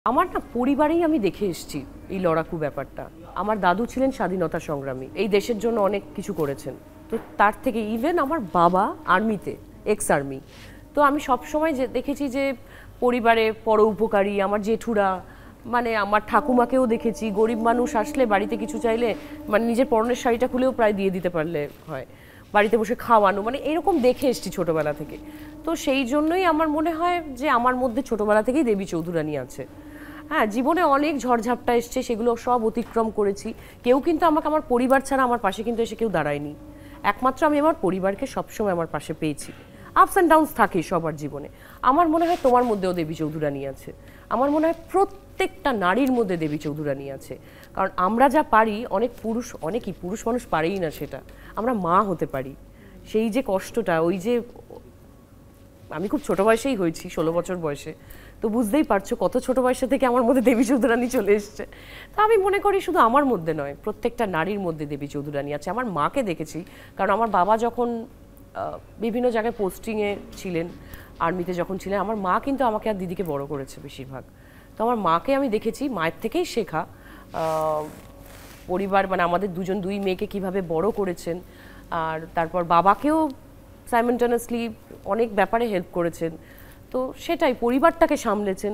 আমার না পরিবারেই আমি দেখে এসেছি এই লড়াকু ব্যাপারটা। আমার দাদু ছিলেন স্বাধীনতা সংগ্রামী, এই দেশের জন্য অনেক কিছু করেছেন। তো তার থেকে ইভেন আমার বাবা আর্মিতে, এক্স আর্মি। তো আমি সবসময় দেখেছি যে পরিবারে পরোপকারী, আমার জেঠুরা, মানে আমার ঠাকুমাকেও দেখেছি গরিব মানুষ আসলে বাড়িতে কিছু চাইলে মানে নিজের পরনের শাড়িটা খুলেও প্রায় দিয়ে দিতে পারলে হয়, বাড়িতে বসে খাওয়ানো, মানে এরকম দেখে এসেছি ছোটবেলা থেকে। তো সেই জন্যই আমার মনে হয় যে আমার মধ্যে ছোটবেলা থেকেই দেবী চৌধুরানী আছে। হ্যাঁ, জীবনে অনেক ঝড়ঝাপটা এসছে, সেগুলো সব অতিক্রম করেছি। কেউ কিন্তু আমাকে, আমার পরিবার ছাড়া আমার পাশে কিন্তু এসে কেউ দাঁড়ায়নি। একমাত্র আমি আমার পরিবারকে সবসময় আমার পাশে পেয়েছি। আপস অ্যান্ড ডাউনস থাকে সবার জীবনে। আমার মনে হয় তোমার মধ্যেও দেবী চৌধুরানী আছে। আমার মনে হয় প্রত্যেকটা নারীর মধ্যে দেবী চৌধুরানী আছে। কারণ আমরা যা পারি, অনেকই পুরুষ মানুষ পারেই না সেটা। আমরা মা হতে পারি। সেই যে কষ্টটা, ওই যে আমি খুব ছোট বয়সেই হয়েছি, 16 বছর বয়সে। তো বুঝতেই পারছো কত ছোট বয়সে থেকে আমার মধ্যে দেবী চৌধুরানী চলে এসছে। তো আমি মনে করি শুধু আমার মধ্যে নয়, প্রত্যেকটা নারীর মধ্যে দেবী চৌধুরানী আছে। আমার মাকে দেখেছি, কারণ আমার বাবা যখন বিভিন্ন জায়গায় পোস্টিংয়ে ছিলেন, আর্মিতে যখন ছিলেন, আমার মা কিন্তু আমাকে আর দিদিকে বড় করেছে বেশিরভাগ। তো আমার মাকে আমি দেখেছি, মায়ের থেকেই শেখা। পরিবার মানে আমাদের দুই মেয়েকে কিভাবে বড় করেছেন, আর তারপর বাবাকেও সাইমultaneously অনেক ব্যাপারে হেল্প করেছেন। তো সেটাই, পরিবারটাকে সামলেছেন।